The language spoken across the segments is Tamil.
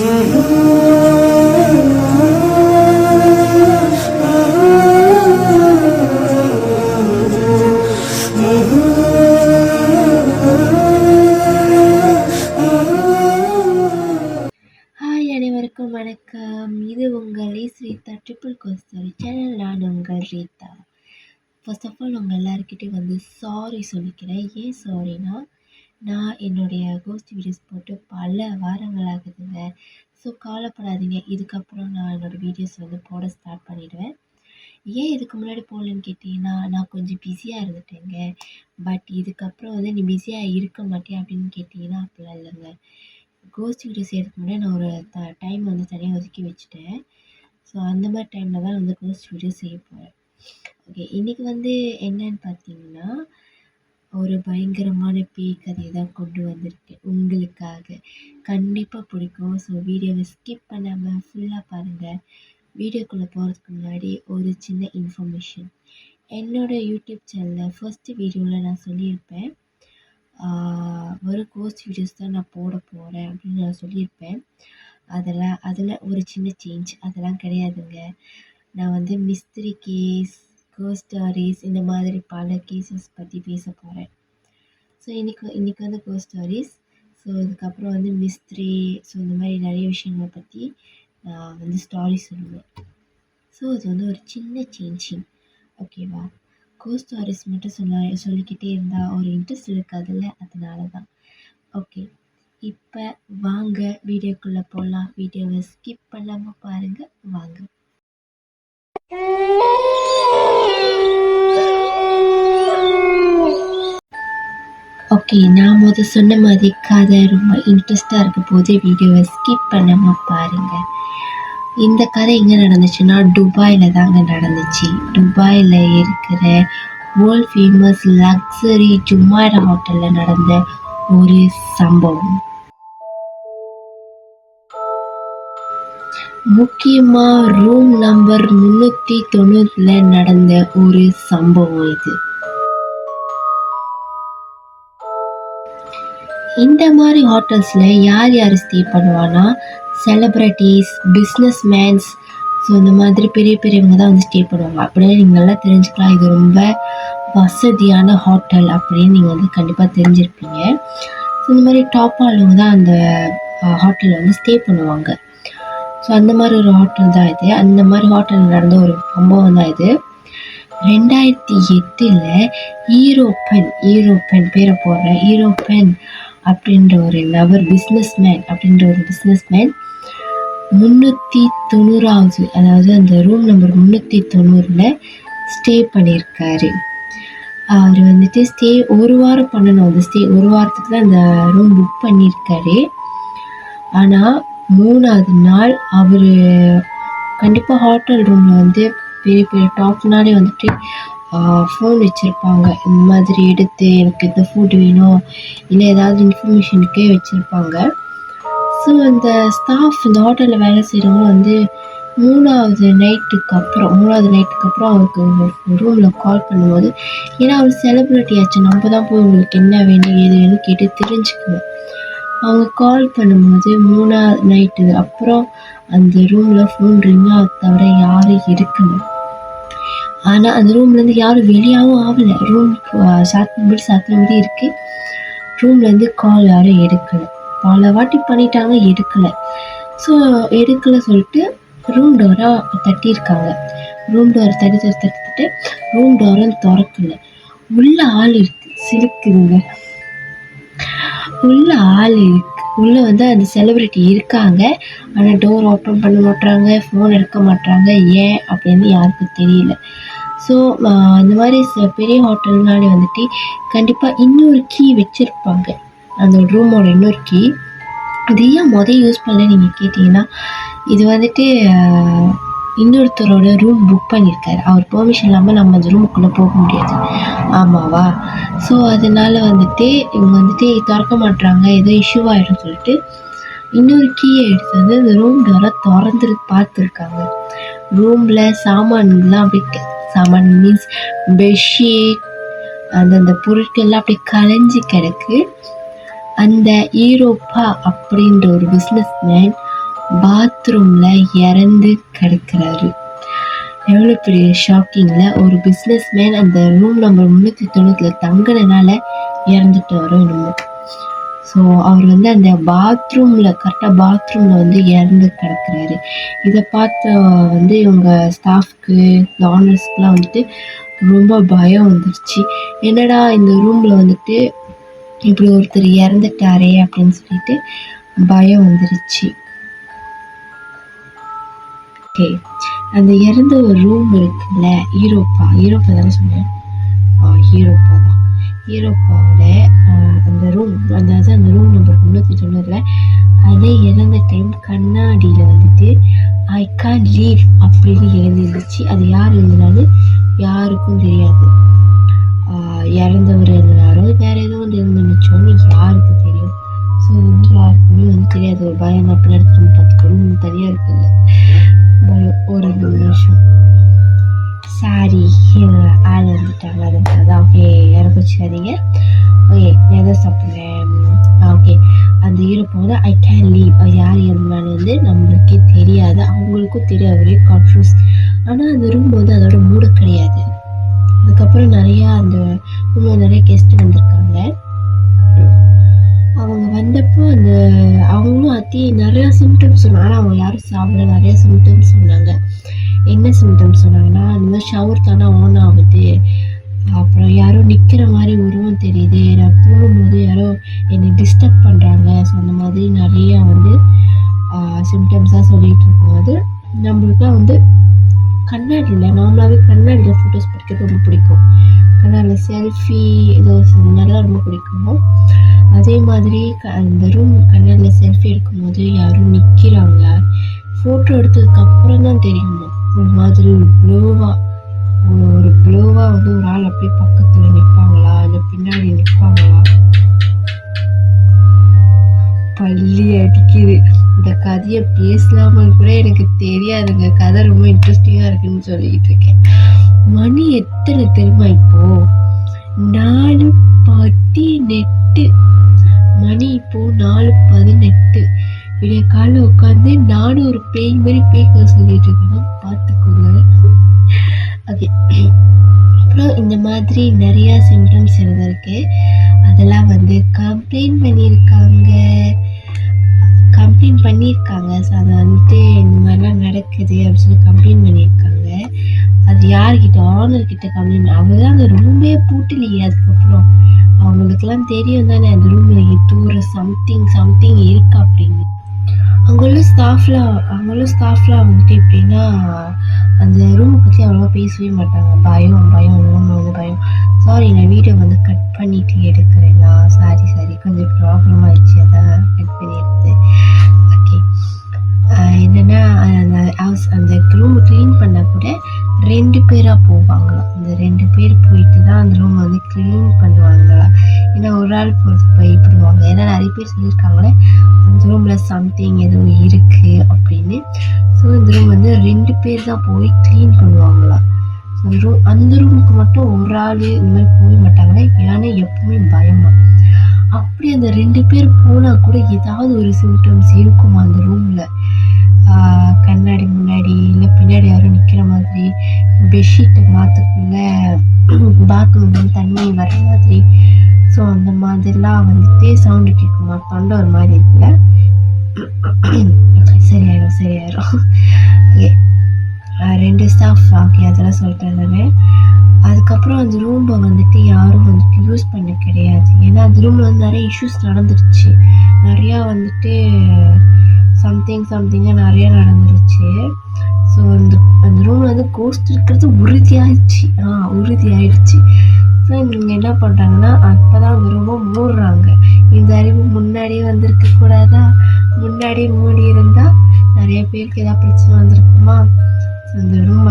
அனைவருக்கும் வணக்கம். இது உங்கள் ஸ்ரீதா ட்ரிபிள் கோஸ்டரி சேனல். நான் உங்கள் ரீதா. ஃபர்ஸ்ட் ஆஃப் ஆல் உங்கள் எல்லாருக்கிட்டையும் சாரி சொல்லிக்கிறேன். ஏன் சாரினா, நான் என்னுடைய கோஸ்ட் வீடியோஸ் போட்டு பல வாரங்கள் ஆகுதுங்க. ஸோ கவலைப்படாதீங்க, இதுக்கப்புறம் நான் என்னோடய வீடியோஸ் போட ஸ்டார்ட் பண்ணிவிடுவேன். ஏன் இதுக்கு முன்னாடி போகலன்னு கேட்டிங்கன்னா, நான் கொஞ்சம் பிஸியாக இருந்துட்டேங்க. பட் இதுக்கப்புறம் நீ பிஸியாக இருக்க மாட்டேன் அப்படின்னு கேட்டிங்கன்னா அப்படிலாம் இல்லைங்க. கோஸ்ட் வீடியோஸ் செய்கிறதுக்கு முன்னாடி நான் ஒரு டைம் தனியாக ஒதுக்கி வச்சுட்டேன். ஸோ அந்த மாதிரி டைமில் தான் கோஸ்ட் வீடியோஸ் செய்ய போகிறேன். ஓகே, இன்றைக்கி என்னன்னு பார்த்தீங்கன்னா, ஒரு பயங்கரமான பேய் கதையை தான் கொண்டு வந்திருக்கேன் உங்களுக்காக. கண்டிப்பாக பிடிக்கும். ஸோ வீடியோவை ஸ்கிப் பண்ணாமல் ஃபுல்லாக பாருங்கள். வீடியோக்குள்ளே போகிறதுக்கு முன்னாடி ஒரு சின்ன இன்ஃபர்மேஷன். என்னோடய யூடியூப் சேனலில் ஃபர்ஸ்ட்டு வீடியோவில் நான் சொல்லியிருப்பேன், ஒரு கோஸ்ட் வீடியோஸ் தான் நான் போட போகிறேன் அப்படின்னு நான் சொல்லியிருப்பேன். அதில் ஒரு சின்ன சேஞ்ச் அதெல்லாம் கிடையாதுங்க. நான் மிஸ்ட்ரி கேஸ், கோஸ்ட் ஸ்டாரிஸ், இந்த மாதிரி பல கேசஸ் பற்றி பேச போகிறேன். ஸோ இன்றைக்கி கோஸ்ட் ஸ்டாரிஸ். ஸோ இதுக்கப்புறம் மிஸ்ட்ரி, ஸோ இந்த மாதிரி நிறைய விஷயங்களை பற்றி நான் ஸ்டாரி சொல்லுவேன். ஸோ இது ஒரு சின்ன சேஞ்சிங், ஓகேவா? கோஸ்ட் ஸ்டாரிஸ் மட்டும் சொல்லிக்கிட்டே இருந்தால் ஒரு இன்ட்ரெஸ்ட் இருக்காதுல்ல, அதனால தான். ஓகே, இப்போ வாங்க வீடியோக்குள்ளே போகலாம். வீடியோவை ஸ்கிப் பண்ணாமல் பாருங்கள், வாங்க. ஓகே, நான் சொன்ன மாதிரி கதை ரொம்ப இன்ட்ரெஸ்டாக இருக்க போது வீடியோவை ஸ்கிப் பண்ணாமல் பாருங்கள். இந்த கதை எங்கே நடந்துச்சுன்னா, துபாயில் தாங்க நடந்துச்சு. துபாயில் இருக்கிற வேர்ல்ட் ஃபேமஸ் லக்ஸரி ஜுமைரா ஹோட்டலில் நடந்த ஒரு சம்பவம். முக்கியமாக ரூம் நம்பர் 390 நடந்த ஒரு சம்பவம் இது. இந்த மாதிரி ஹோட்டல்ஸில் யார் யார் ஸ்டே பண்ணுவான்னா, செலிப்ரிட்டிஸ், பிஸ்னஸ் மேன்ஸ், ஸோ இந்த மாதிரி பெரிய பெரியவங்க தான் ஸ்டே பண்ணுவாங்க. அப்படியே நீங்கள்லாம் தெரிஞ்சுக்கலாம், இது ரொம்ப வசதியான ஹோட்டல் அப்படின்னு நீங்கள் கண்டிப்பாக தெரிஞ்சிருப்பீங்க. ஸோ இந்த மாதிரி டாப் ஆளுங்க தான் அந்த ஹோட்டலில் ஸ்டே பண்ணுவாங்க. ஸோ அந்த மாதிரி ஒரு ஹோட்டல் தான் இது. அந்த மாதிரி ஹோட்டலில் நடந்த ஒரு சம்பவம் தான் இது. 2008 ஈரோப்பன் பேரை போடுறேன், ஈரோப்பன் அப்படின்ற ஒரு நபர், பிஸ்னஸ்மேன் 390, அதாவது அந்த ரூம் நம்பர் 390 ஸ்டே பண்ணியிருக்காரு. அவர் ஸ்டே ஒரு வாரம் பண்ணணும். அந்த ஸ்டே ஒரு வாரத்துக்கு தான் அந்த ரூம் புக் பண்ணியிருக்காரு. ஆனால் 3ஆவது நாள் அவர் கண்டிப்பாக ஹோட்டல் ரூமில் பெரிய பெரிய டாப்னாலே ஃபோன் வச்சுருப்பாங்க. இந்த மாதிரி எடுத்து எனக்கு இந்த ஃபுட் வேணும், இல்லை ஏதாவது இன்ஃபர்மேஷனுக்கே வச்சுருப்பாங்க. ஸோ அந்த ஸ்டாஃப், இந்த ஹோட்டலில் வேலை செய்கிறவங்க 3ஆவது நைட்டுக்கு அப்புறம் அவருக்கு ரூமில் கால் பண்ணும்போது, ஏன்னா அவர் செலிப்ரிட்டி ஆச்சு, நம்ம தான் போய் உங்களுக்கு என்ன வேணும் ஏது வேணும் கேட்டு தெரிஞ்சுக்கணும். அவங்க கால் பண்ணும்போது 3ஆவது நைட்டு அப்புறம் அந்த ரூமில் ஃபோன் ரிங் ஆக தவிர யாரும் இருக்கலை. ஆனால் அந்த ரூம்லேருந்து யாரும் வெளியாகவும் ஆகலை. ரூம் சாத்தினபடி இருக்குது. ரூம்லேருந்து கால் யாரும் எடுக்கலை. பல வாட்டி பண்ணிட்டாங்க, எடுக்கலை. ஸோ எடுக்கலை சொல்லிட்டு ரூம் டோரை தட்டியிருக்காங்க. ரூம் டோரை தட்டிட்டு ரூம் டோரும் திறக்கலை. உள்ள ஆள் இருக்கு, சிரிக்குதுங்க. உள்ள ஆள் இருக்கு. உள்ளே அந்த செலிப்ரிட்டி இருக்காங்க. ஆனால் டோர் ஓப்பன் பண்ண மாட்டுறாங்க, ஃபோன் எடுக்க மாட்டுறாங்க. ஏன் அப்படின்னு யாருக்கும் தெரியல. ஸோ இந்த மாதிரி பெரிய ஹோட்டல்னாலே கண்டிப்பாக இன்னொரு கீ வச்சுருப்பாங்க, அந்த ரூமோட இன்னொரு கீ. அது ஏன் யூஸ் பண்ணல நீங்கள் கேட்டிங்கன்னா, இது இன்னொருத்தரோட ரூம் புக் பண்ணியிருக்காரு. அவர் பெர்மிஷன் இல்லாமல் நம்ம அந்த ரூமுக்குள்ளே போக முடியாது, ஆமாவா? ஸோ அதனால் இவங்க திறக்க மாட்டுறாங்க, ஏதோ இஷ்யூ ஆகிடும் சொல்லிட்டு இன்னொரு கீயை எடுத்து அந்த ரூம் டோரை திறந்து பார்த்துருக்காங்க. ரூமில் சாமான்லாம் அப்படியே, சாமான் மீன்ஸ் பெட்ஷீட், அந்த பொருட்கள்லாம் அப்படியே கலைஞ்சி கிடக்கு. அந்த ஈரோப்பா அப்படின்ற ஒரு பிஸ்னஸ் மேன் பாத்ரூமில் இறந்து கிடக்கிறாரு. எவ்வளோ பெரிய ஷாக்கிங்கில் ஒரு பிஸ்னஸ் மேன் அந்த ரூம் நம்பர் 390 தங்கினால இறந்துட்டாரோ என்னமோ. ஸோ அவர் வந்து அந்த கரெக்டாக பாத்ரூமில் இறந்து கிடக்கிறாரு. இதை பார்த்த இவங்க ஸ்டாஃப்க்கு ஆனர்ஸ்க்குலாம் ரொம்ப பயம் வந்துருச்சு. என்னடா இந்த ரூமில் இப்படி ஒருத்தர் இறந்துட்டாரே அப்படின்னு சொல்லிட்டு பயம் வந்துருச்சு. ஓகே, அந்த இறந்த ஒரு ரூம் இருக்குல்ல, ஈரோப்பா தானே சொன்னேன். ஈரோப்பா தான். ஈரோப்பாவோட அந்த ரூம் அந்த ரூம் நம்பர் 390 அதே இறந்த டைம் கண்ணாடியில் ஐ கான் லீவ் அப்படின்னு எழுதிருந்துச்சு. அது யார் எழுதினாலும் யாருக்கும் தெரியாது. இறந்தவர் எழுதினாரோ வேற எதுவும் எழுந்துச்சோன்னு யாருக்கு தெரியும். ஸோ யாருக்குமே தெரியாது. ஒரு பயம் அப்படி எடுத்து பார்த்துக்கணும். தனியாக இருக்குல்ல பயம். ஒரு 2 நிமிஷம் சாரி ஆள் வந்துட்டாங்க. அதுதான் ஓகே, இறப்பிச்சாதீங்க. ஓகே, நான் எதை சாப்பிட்றேன். ஓகே, அந்த ஈரோப்போது ஐ கேன் லீவ் யார் இருந்தாலும் நம்மளுக்கே தெரியாது. அவங்களுக்கும் தெரியாது. ஒரே கன்ஃபியூஸ். ஆனால் அந்த ரூம் அதோட மூட கிடையாது. அதுக்கப்புறம் அந்த ரூமில் நிறைய கெஸ்ட் வந்திருக்காங்க. அவங்க வந்தப்போ அவங்களும் நிறையா சிம்டம்ஸ் சொன்னாங்க. ஆனால் அவங்க யாரும் சாப்பிட நிறைய சிம்டம்ஸ் சொன்னாங்க. என்ன சிம்டம்ஸ் சொன்னாங்கன்னா, இந்த மாதிரி ஷவர் தானே ஆன் ஆகுது, அப்புறம் யாரோ நிற்கிற மாதிரி உருவம் தெரியுது, நான் தூங்கும்போது யாரோ என்னை டிஸ்டர்ப் பண்ணுறாங்க. ஸோ அந்த மாதிரி நிறையா சிம்டம்ஸாக சொல்லிகிட்டு இருக்கும்போது நம்மளுக்குலாம் கண்ணாடியில் நார்மலாகவே கண்ணாடியில் ஃபோட்டோஸ் பிடிக்கிறது ரொம்ப பிடிக்கும். கண்ணாடியில் செல்ஃபி ஏதோ நல்லா ரொம்ப பிடிக்கும். அதே மாதிரி அந்த ரூம் கண்ணாடியில் செல்ஃபி எடுக்கும்போது யாரும் நிற்கிறாங்க. ஃபோட்டோ எடுத்ததுக்கப்புறம் தான் தெரியுமா ஒரு மாதிரி ஒரு ப்ளோவாக ஒரு ஆள் அப்படியே பக்கத்தில் நிற்பாங்களா இல்லை பின்னாடி நிற்பாங்களா. பள்ளி அடிக்குது. இந்த கதையை பேசலாமல் கூட எனக்கு தெரியாதுங்க. கதை ரொம்ப இன்ட்ரெஸ்டிங்காக இருக்குன்னு சொல்லிக்கிட்டு இருக்கேன். மணி எத்தனை தெரியுமா? இப்போ 4:18. மணி இப்போ 4:18. விடிய காலையில் உட்காந்து நானும் ஒரு பேய் மாதிரி பேக்க சொல்லிட்டு இருக்கேன். பார்த்துக்கோங்க. ஓகே, அப்புறம் இந்த மாதிரி நிறையா சிம்டம்ஸ் இருந்திருக்கு. அதெல்லாம் கம்ப்ளைண்ட் பண்ணியிருக்காங்க. ஸோ அதை இந்த மாதிரிலாம் நடக்குது அப்படின்னு சொல்லி கம்ப்ளைண்ட் பண்ணியிருக்காங்க. அது யார்கிட்ட? ஆனர்கிட்ட கம்ப்ளைண்ட். அவங்க தான் அந்த ரூமே பூட்டலையே. அதுக்கப்புறம் அவங்களுக்குலாம் தெரியும் தானே அந்த ரூமில் ஏதோ ஒரு சம்திங் இருக்கு அப்படின்னு. அங்குள்ள ஸ்டாஃப்லாம் எப்படின்னா அந்த ரூமை பற்றி அவ்வளோவா பேசவே மாட்டாங்க. பயம் பயம். சாரி, நான் வீடியோ கட் பண்ணிட்டு எடுக்கிறேன்னா சாரி கொஞ்சம் ப்ராப்ளம் ஆயிடுச்சு. அதான் கட் பண்ணி எடுத்தேன். ஓகே, என்னென்னா அந்த ரூம் க்ளீன் பண்ண கூட 2 பேராக போவாங்களாம். அந்த 2 பேர் போயிட்டு தான் அந்த ரூம் க்ளீன் பண்ணுவாங்களா. ஏன்னா ஒரு ஆள் போகிறது பயப்படுவாங்க. ஏன்னா நிறைய பேர் சொல்லியிருக்காங்களே அந்த ரூமில் சம்திங் ஏதோ இருக்குது அப்படின்னு. ஸோ இந்த ரூம் 2 பேர் தான் போய் க்ளீன் பண்ணுவாங்களாம். அந்த ரூமுக்கு மட்டும் ஒரு ஆள் இந்த மாதிரி போக மாட்டாங்களே. ஏன்னா எப்பவுமே பயமா. அப்படி அந்த 2 பேர் போனால் கூட ஏதாவது ஒரு சிம்டம்ஸ் இருக்குமா அந்த ரூமில். கண்ணாடி முன்னாடி இல்லை பின்னாடி யாரும் நிற்கிற மாதிரி, பெட்ஷீட்டை மாற்றக்குள்ள பாத்ரூம் தண்ணி வர மாதிரி. ஸோ அந்த மாதிரிலாம் சவுண்டு கேட்குமா. தொண்டை ஒரு மாதிரி இருக்குல்ல. சரியாயிரும். Okay, 2 staff. ஓகே, அதெல்லாம் சொல்லிட்டேன் நான். அதுக்கப்புறம் அந்த ரூமை யாரும் யூஸ் பண்ண கிடையாது. ஏன்னா அந்த ரூமில் நிறைய இஷ்யூஸ் நடந்துருச்சு. நிறையா சம்திங்காக நிறையா நடந்துருச்சு. ஸோ அந்த ரூமில் கோஸ்ட் இருக்கிறது உறுதியாயிடுச்சு. ஸோ இவங்க என்ன பண்ணுறாங்கன்னா, அப்போ தான் அந்த ரூமை மூடுறாங்க. இந்த அறிவு முன்னாடியே வந்திருக்க கூடாதா? முன்னாடியே மூடி இருந்தால் நிறைய பேருக்கு ஏதாவது பிரச்சனை வந்திருக்குமா. ஸோ அந்த ரூம்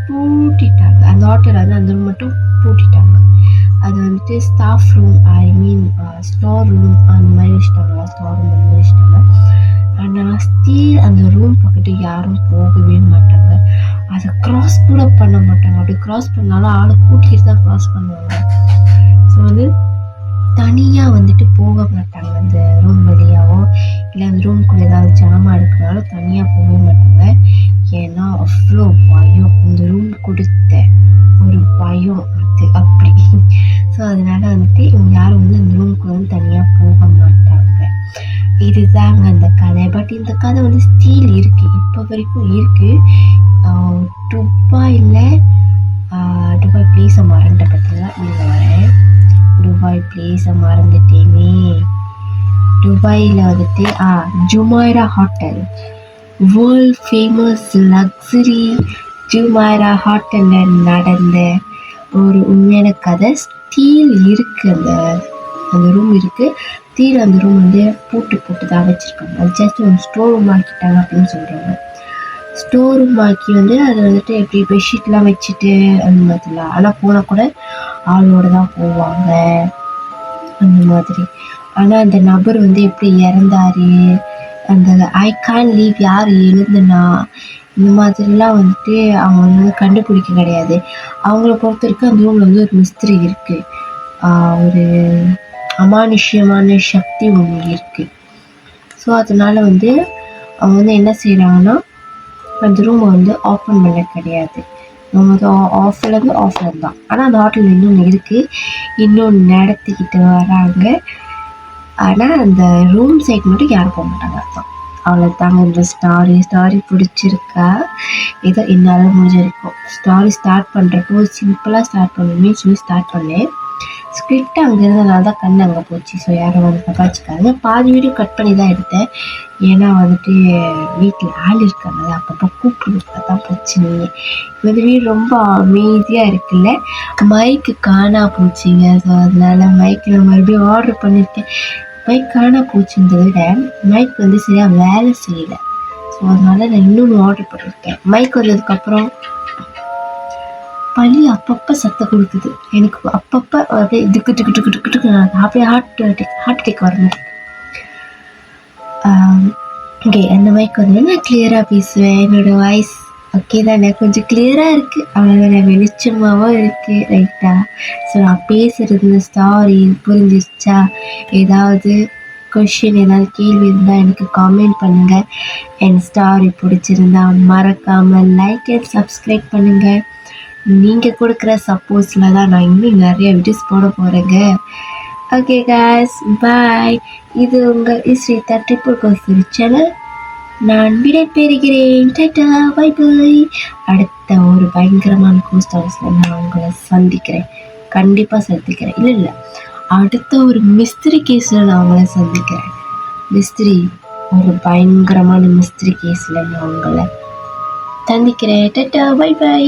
பூட்டிட்டாங்க. அந்த ஹோட்டல் அந்த ரூம் மட்டும் பூட்டிட்டாங்க. அது ஸ்டாஃப் ரூம், ஸ்டோர் ரூம் அந்த மாதிரி வச்சுட்டாங்களா. ஸ்டோர் ரூம் அந்த மாதிரி வச்சுட்டாங்க. ஆனால் ஸ்டீல் அந்த ரூம் பக்கத்து யாரும் போகவே மாட்டாங்க. அதை க்ராஸ் கூட பண்ண மாட்டாங்க. அப்படி க்ராஸ் பண்ணாலும் ஆளை கூட்டிகிட்டு தான் க்ராஸ் பண்ணுவாங்க. ஸோ தனியாக போக மாட்டாங்க. அந்த ரூம் வழியாவோ இல்லை அந்த ரூம்குள்ளே ஏதாவது ஜாமான் போனாலும் தனியாக போகவே மாட்டாங்க. ஏன்னா அவ்வளோ பயம், இந்த ரூம் கொடுத்த ஒரு பயம் அது அப்படி. ஸோ அதனால வந்துட்டு இவங்க யாரும் வந்து இந்த ரூமுக்கு வந்து தனியாக போக மாட்டாங்க. இதுதாங்க அந்த கதை. பட் இந்த கதை வந்து ஸ்டீல் இருக்குது, இப்போ வரைக்கும் இருக்குது. துபாய் பிளேஸை மறந்த பற்றி தான் இங்கே வரேன். துபாய் பிளேஸை மறந்துட்டேனே. துபாயில் வந்துட்டு Jumeirah hotel, world famous luxury Jumeirah ஹோட்டலில் நடந்த ஒரு உண்மையான கதை. ஸ்டீல் இருக்குது, அந்த ரூம் இருக்குது. ஸ்டீல் அந்த ரூம் வந்து போட்டு தான் வச்சுருக்காங்க. அது ஜஸ்ட் ஒரு ஸ்டோர் ரூம் ஆக்கிட்டாங்க அப்படின்னு சொல்கிறாங்க. ஸ்டோர் ரூம் ஆக்கி வந்து அது வந்துட்டு எப்படி பெட்ஷீட்லாம் வச்சுட்டு அந்த மாதிரிலாம். ஆனால் போனால் கூட ஆளோடு தான் போவாங்க அந்த மாதிரி. ஆனால் அந்த நபர் வந்து எப்படி இறந்தாரு, அந்த ஐ கான் லீவ் யார் எழுதுனா, இந்த மாதிரிலாம் வந்துட்டு அவங்க வந்து கண்டுபிடிக்க கிடையாது. அவங்கள பொறுத்த வரைக்கும் அந்த ரூமில் வந்து ஒரு மிஸ்திரி இருக்குது, ஒரு அமானுஷ்யமான சக்தி ஒன்று இருக்குது. ஸோ அதனால வந்து அவங்க வந்து என்ன செய்கிறாங்கன்னா, அந்த ரூமை வந்து ஓப்பன் பண்ண கிடையாது. அவங்க வந்து ஆஃப்ல தான். ஆனால் அந்த ஹோட்டலில் இன்னொன்று இருக்குது, இன்னொன்று நடத்திக்கிட்டு வராங்க. ஆனால் அந்த ரூம் சைட் மட்டும் யாரும் போக மாட்டாங்க. அதுதான் அவ்வளோதாங்க. இந்த ஸ்டாரி பிடிச்சிருக்கா? ஏதோ என்னால் முடிஞ்சிருக்கும். ஸ்டாரி ஸ்டார்ட் பண்ணுறப்போ சிம்பிளாக ஸ்டார்ட் பண்ணணுமே சொல்லி ஸ்டார்ட் பண்ணேன். ஸ்கிரிப்ட் அங்கே இருந்தனால தான் கண் அங்கே போச்சு. ஸோ யாரும் வந்து தப்பா வச்சுக்காங்க. பாதி வீடியோ கட் பண்ணி தான் எடுத்தேன். ஏன்னா வந்துட்டு வீட்டில் ஆள் இருக்காங்க, அப்பப்போ கூப்பிட்டு தான் பிரச்சனையே. இந்த வீடு ரொம்ப அமைதியாக இருக்குல்ல. மைக்கு காணா போச்சுங்க. ஸோ அதனால மைக்கு நான் மறுபடியும் ஆர்டர் பண்ணியிருக்கேன். மைக் காணா போச்சுன்றதை விட மைக் வந்து சரியாக வேலை செய்யலை. ஸோ அதனால நான் இன்னொன்று ஆர்டர் பண்ணியிருக்கேன். மைக் வந்ததுக்கப்புறம் பள்ளி அப்பப்போ சத்தம் கொடுக்குது. எனக்கு அப்பப்போ அப்படியே டுக்கு அப்படியே ஹார்ட் அட்டாக் வரணும். ஓகே, அந்த மைக் வந்து நான் கிளியராக பேசுவேன். என்னோடய வாய்ஸ் ஓகே தானே, கொஞ்சம் கிளியராக இருக்குது, அவ்வளோதான், வெளிச்சமாகவும் இருக்குது. ரைட்டா? ஸோ நான் பேசுகிறது இந்த ஸ்டாரி புரிஞ்சிச்சா? ஏதாவது கொஷின், ஏதாவது கேள்வி இருந்தால் எனக்கு காமெண்ட் பண்ணுங்கள். என் ஸ்டாரி பிடிச்சிருந்தா மறக்காமல் லைக் அண்ட் சப்ஸ்கிரைப் பண்ணுங்கள். நீங்கள் கொடுக்குற சப்போர்ட்ஸில் தான் நான் இன்னும் நிறைய வீடியோஸ் போட போகிறேங்க. Okay guys, bye. இது உங்கள் ஸ்ரீதா ட்ரிபிள் கோர்ஸ் சேனல். நான் விடை பெறுகிறேன். Tata, bye bye. அடுத்த ஒரு பயங்கரமான கோஸ்ட் ஹவுஸில் நான் உங்களை சந்திக்கிறேன். கண்டிப்பாக சந்திக்கிறேன். இல்லை, அடுத்த ஒரு மிஸ்திரி கேஸில் நான் உங்களை சந்திக்கிறேன். ஒரு பயங்கரமான மிஸ்திரி கேஸில் நான் உங்களை சந்திக்கிறேன். Tata, bye by.